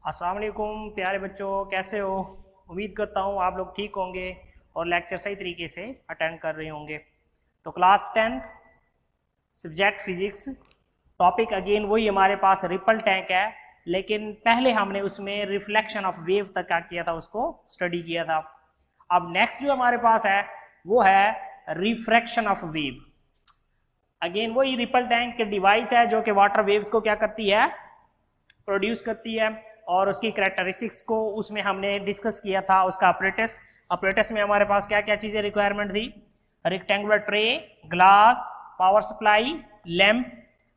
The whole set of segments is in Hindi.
अस्सलाम वालेकुम प्यारे बच्चों, कैसे हो? उम्मीद करता हूँ आप लोग ठीक होंगे और लेक्चर सही तरीके से अटेंड कर रहे होंगे। तो class 10th subject physics, topic again वही हमारे पास रिपल टैंक है, लेकिन पहले हमने उसमें रिफ्लेक्शन ऑफ वेव तक क्या किया था, उसको स्टडी किया था। अब नेक्स्ट जो हमारे पास है वो है रिफ्रैक्शन ऑफ वेव। अगेन वही रिपल टैंक के डिवाइस है जो कि वाटर वेव्स को क्या करती है, प्रोड्यूस करती है, और उसकी कैरेक्टरिस्टिक्स को उसमें हमने डिस्कस किया था। उसका अपरेटस में हमारे पास क्या क्या चीजें रिक्वायरमेंट थी? Rectangular tray, glass, power supply, lamp,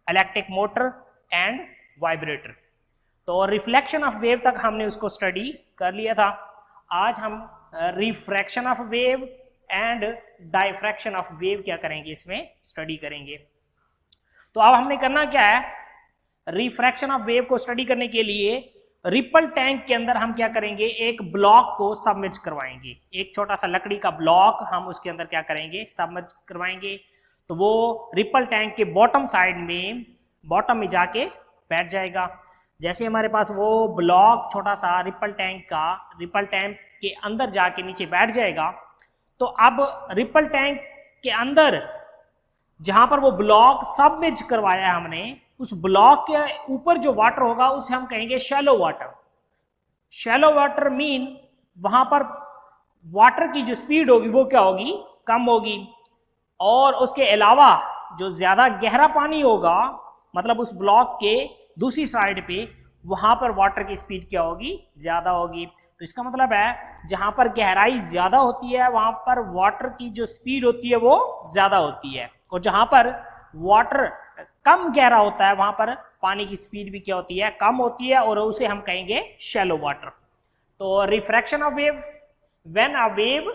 electric motor and vibrator. तो रिफ्लेक्शन ऑफ वेव तक हमने उसको स्टडी कर लिया था। आज हम refraction of wave and diffraction of wave क्या करेंगे, इसमें स्टडी करेंगे। तो अब हमने करना क्या है, रिफ्रैक्शन ऑफ वेव को स्टडी करने के लिए रिपल टैंक के अंदर हम क्या करेंगे, एक ब्लॉक को सबमर्ज करवाएंगे। एक छोटा सा लकड़ी का ब्लॉक हम उसके अंदर क्या करेंगे, सबमर्ज करवाएंगे। तो वो रिपल टैंक के बॉटम साइड में, बॉटम में जाके बैठ जाएगा। जैसे हमारे पास वो ब्लॉक छोटा सा रिपल टैंक के अंदर जाके नीचे बैठ जाएगा, तो अब रिपल टैंक के अंदर जहां पर वो ब्लॉक सबमर्ज करवाया है हमने, उस ब्लॉक के ऊपर जो वाटर होगा उसे हम कहेंगे shallow water. Shallow water mean वहां पर वाटर की जो स्पीड होगी वो क्या होगी, कम होगी। और उसके अलावा जो ज्यादा गहरा पानी होगा, मतलब उस ब्लॉक के दूसरी साइड पे, वहां पर वाटर की स्पीड क्या होगी, ज्यादा होगी। तो इसका मतलब है जहां पर गहराई ज्यादा होती है वहां पर वाटर की जो स्पीड होती है वो ज्यादा होती है, और जहां पर वाटर कम गहरा होता है वहां पर पानी की स्पीड भी क्या होती है, कम होती है, और उसे हम कहेंगे शैलो वाटर। तो refraction of wave, when a wave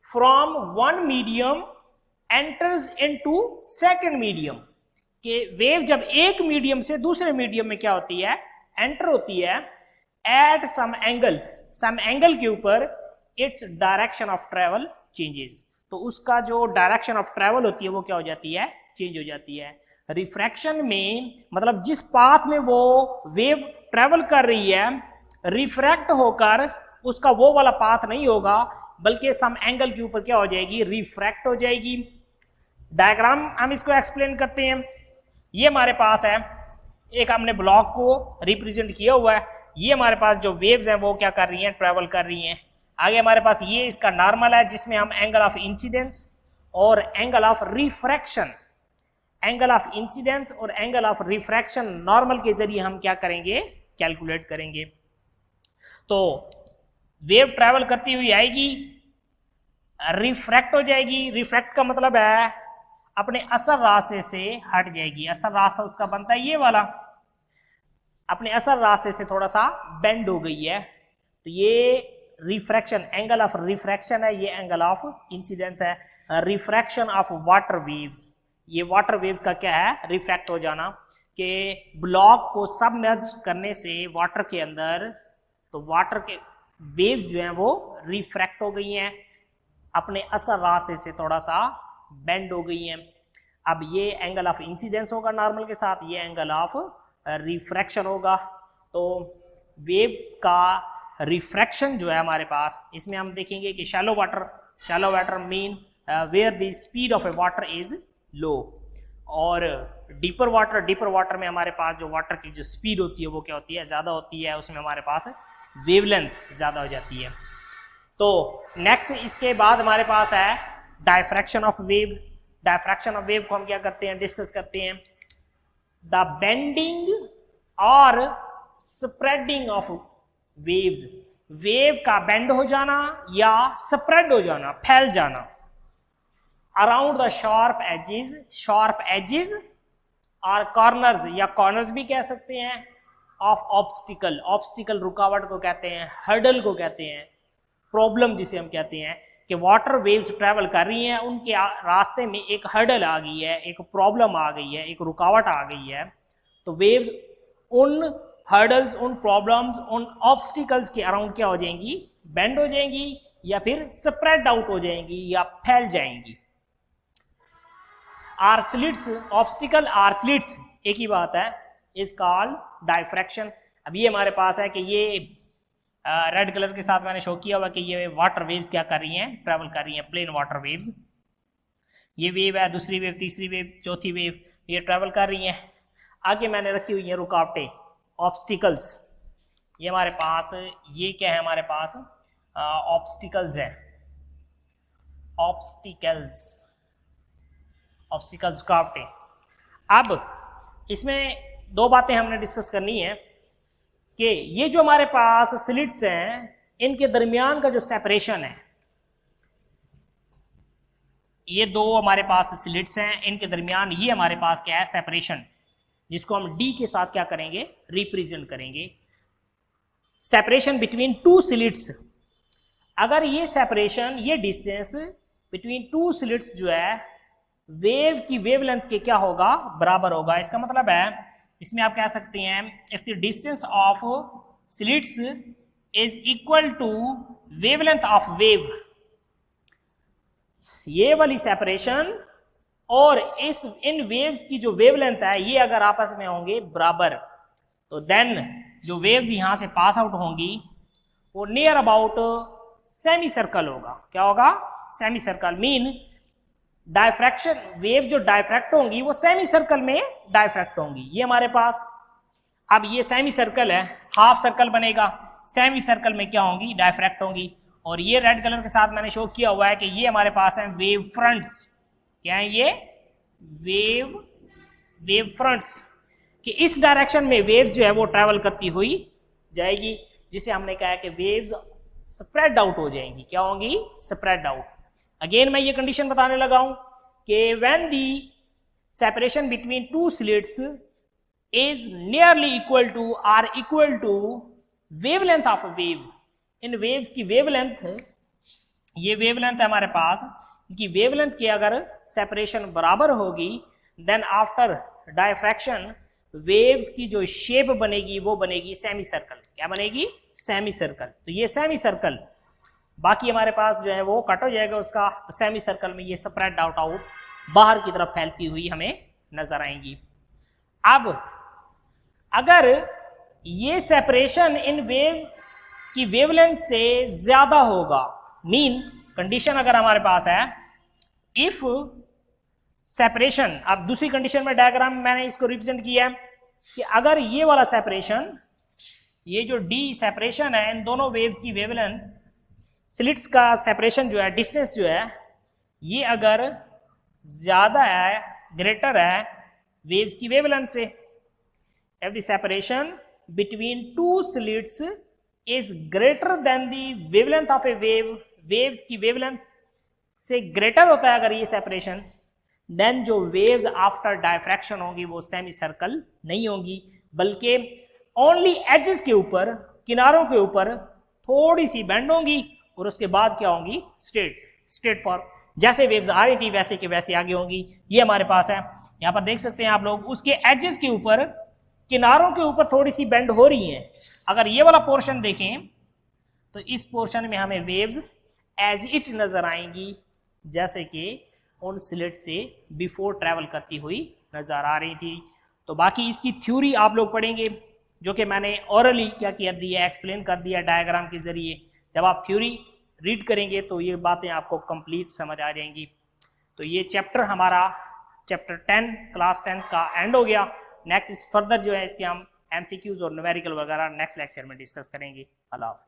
from one medium enters into second medium, के वेव जब एक मीडियम से दूसरे मीडियम में क्या होती है, एंटर होती है, एट सम एंगल के ऊपर its direction of travel changes. तो उसका जो डायरेक्शन ऑफ ट्रेवल होती है वो क्या हो जाती है, चेंज हो जाती है। रिफ्रैक्शन में मतलब जिस पाथ में वो वेव ट्रेवल कर रही है, रिफ्रैक्ट होकर उसका वो वाला पाथ नहीं होगा, बल्कि सम एंगल के ऊपर क्या हो जाएगी, रिफ्रैक्ट हो जाएगी। डायग्राम हम इसको एक्सप्लेन करते हैं। ये हमारे पास है, एक हमने ब्लॉक को रिप्रेजेंट किया हुआ है। ये हमारे पास जो वेव्स हैं वो क्या कर रही हैं, ट्रेवल कर रही हैं। आगे हमारे पास ये इसका नॉर्मल है, जिसमें हम एंगल ऑफ इंसिडेंस और angle of refraction, angle of incidence और एंगल ऑफ रिफ्रैक्शन नॉर्मल के जरिए हम क्या करेंगे, कैलकुलेट करेंगे। तो वेव ट्रैवल करती हुई आएगी, रिफ्रैक्ट हो जाएगी। रिफ्रैक्ट का मतलब है अपने असल रास्ते से हट जाएगी। असल रास्ता उसका बनता है ये वाला, अपने असल रास्ते से थोड़ा सा बेंड हो गई है। तो ये रिफ्रैक्शन, एंगल ऑफ रिफ्रैक्शन है, ये एंगल ऑफ इंसिडेंस है। रिफ्रैक्शन ऑफ वाटर वेव्स, ये वाटर वेव्स का क्या है, रिफ्रैक्ट हो जाना। कि ब्लॉक को सबमर्ज करने से वाटर के अंदर, तो वाटर के वेव्स जो हैं वो रिफ्रैक्ट हो गई हैं, अपने असल रास्ते से थोड़ा सा बेंड हो गई हैं। अब ये एंगल ऑफ इंसिडेंस होगा नॉर्मल के साथ, ये एंगल ऑफ रिफ्रैक्शन होगा। तो वेव का रिफ्रैक्शन जो है हमारे पास, इसमें हम देखेंगे कि shallow water mean where the speed of a water is low, और डीपर वाटर में हमारे पास जो वाटर की जो स्पीड होती है वो क्या होती है, ज्यादा होती है। उसमें हमारे पास वेवलेंथ ज्यादा हो जाती है। तो नेक्स्ट इसके बाद हमारे पास है diffraction of wave. Diffraction of wave को हम क्या करते हैं, डिस्कस करते हैं। द बेंडिंग और स्प्रेडिंग ऑफ वेव्स, वेव का बेंड हो जाना या स्प्रेड हो जाना, फैल जाना, अराउंड द शार्प एजेस और कॉर्नर्स, या कॉर्नर्स भी कह सकते हैं, ऑफ ऑब्स्टिकल रुकावट को कहते हैं, हर्डल को कहते हैं, प्रॉब्लम जिसे हम कहते हैं कि वाटर वेव्स ट्रैवल कर रही हैं, उनके रास्ते में एक हर्डल आ गई है, एक प्रॉब्लम आ गई है, एक रुकावट आ गई है। तो वेव्स उन हर्डल्स, उन प्रॉब्लम्स, उन ऑब्स्टिकल्स के अराउंड क्या हो जाएंगी, बेंड हो जाएंगी, या फिर स्प्रेड आउट हो जाएंगी, या फैल जाएंगी। Or slits, obstacle or slits एक ही बात है, इज कॉल्ड डायफ्रैक्शन। अब ये हमारे पास है कि ये रेड कलर के साथ मैंने शो किया हुआ कि ये वाटर वेव्स क्या कर रही हैं, ट्रैवल कर रही हैं, प्लेन वाटर वेव्स। ये वेव है, दूसरी वेव, तीसरी वेव, चौथी वेव, ये ट्रैवल कर रही हैं। आगे मैंने रखी हुई है रुकावटें, ऑब्स्टिकल्स। ये हमारे पास, ये क्या है हमारे पास, ऑब्स्टिकल्स है, ऑब्स्टिकल्स, ऑब्स्टिकल्स, रुकावटें। अब इसमें दो बातें हमने डिस्कस करनी है कि ये जो हमारे पास स्लिट्स हैं, इनके दरमियान का जो सेपरेशन है, ये दो हमारे पास स्लिट्स हैं, इनके दरमियान ये हमारे पास क्या है, सेपरेशन, जिसको हम डी के साथ क्या करेंगे, रिप्रेजेंट करेंगे। सेपरेशन बिटवीन टू स्लिट्स, अगर ये सेपरेशन, ये डिस्टेंस बिटवीन टू स्लिट्स जो है वेव की वेवलेंथ के क्या होगा, बराबर होगा। इसका मतलब है, इसमें आप कह सकते हैं if the distance of slits is equal to wavelength of wave, ये वाली सेपरेशन और इन वेव्स की जो वेवलेंथ है ये अगर आपस में होंगे बराबर, तो देन जो वेव्स यहां से पास आउट होंगी वो नियर अबाउट सेमी सर्कल होगा। क्या होगा, semi circle. Mean diffraction, wave जो डायफ्रैक्ट होंगी वो सेमी सर्कल में डायफ्रैक्ट होंगी। ये हमारे पास, अब ये सेमी सर्कल है, हाफ सर्कल बनेगा, सेमी सर्कल में क्या होंगी, डायफ्रैक्ट होंगी। और ये रेड कलर के साथ मैंने शो किया हुआ है कि ये हमारे पास है वेव फ्रंट्स। क्या है ये, वेव फ्रंट्स, कि इस डायरेक्शन में वेव्स जो है वो ट्रैवल करती हुई जाएगी, जिसे हमने कहा है कि वेव्स स्प्रेड आउट हो जाएंगी। क्या होंगी, स्प्रेड आउट। अगेन मैं ये कंडीशन बताने लगा हूं कि when the separation between two slits is nearly equal to or equal to wavelength of wave, इन वेव्स की वेवलेंथ, ये वेवलेंथ है हमारे पास, इनकी वेवलेंथ की अगर सेपरेशन बराबर होगी, देन आफ्टर डायफ्रैक्शन वेव्स की जो शेप बनेगी वो बनेगी सेमी सर्कल। क्या बनेगी, सेमी सर्कल। तो ये सेमी सर्कल, बाकी हमारे पास जो है वो कट हो जाएगा उसका, तो सेमी सर्कल में ये स्प्रेड आउट बाहर की तरफ फैलती हुई हमें नजर आएंगी। अब अगर ये सेपरेशन इन वेव की वेवलेंथ से ज्यादा होगा, मीन कंडीशन अगर हमारे पास है इफ सेपरेशन, अब दूसरी कंडीशन में डायग्राम में मैंने इसको रिप्रेजेंट किया है कि अगर ये वाला सेपरेशन, ये जो डी सेपरेशन है इन दोनों वेव्स की वेवलेंथ, स्लिट्स का सेपरेशन जो है, डिस्टेंस जो है, ये अगर ज्यादा है, ग्रेटर है वेव्स की वेवलेंथ से, if the separation between two slits is greater than the wavelength of a wave, waves की wavelength से greater होता है अगर ये separation, then जो waves after diffraction होंगी वो सेमी सर्कल नहीं होंगी, बल्कि only edges के ऊपर, किनारों के ऊपर थोड़ी सी बेंड होंगी और उसके बाद क्या होंगी, स्ट्रेट फॉर, जैसे वेव्स आ रही थी वैसे के वैसे आगे होंगी। ये हमारे पास है, यहां पर देख सकते हैं आप लोग, उसके एजेस के ऊपर, किनारों के ऊपर थोड़ी सी बेंड हो रही है। अगर ये वाला पोर्शन देखें तो इस पोर्शन में हमें वेव्स एज इट नजर आएंगी, जैसे कि उन स्लिट से बिफोर ट्रैवल करती हुई नजर आ रही थी। तो बाकी इसकी थ्योरी आप लोग पढ़ेंगे, जो कि मैंने ओरली क्या कर दिया, एक्सप्लेन कर दिया डायग्राम के जरिए। जब आप थ्योरी रीड करेंगे तो ये बातें आपको कंप्लीट समझ आ जाएंगी। तो ये चैप्टर हमारा चैप्टर 10 क्लास 10 का एंड हो गया। नेक्स्ट इस फर्दर जो है इसके हम एमसीक्यूज और न्यूमेरिकल वगैरह नेक्स्ट लेक्चर में डिस्कस करेंगे। अल्लाह हाफ़िज़।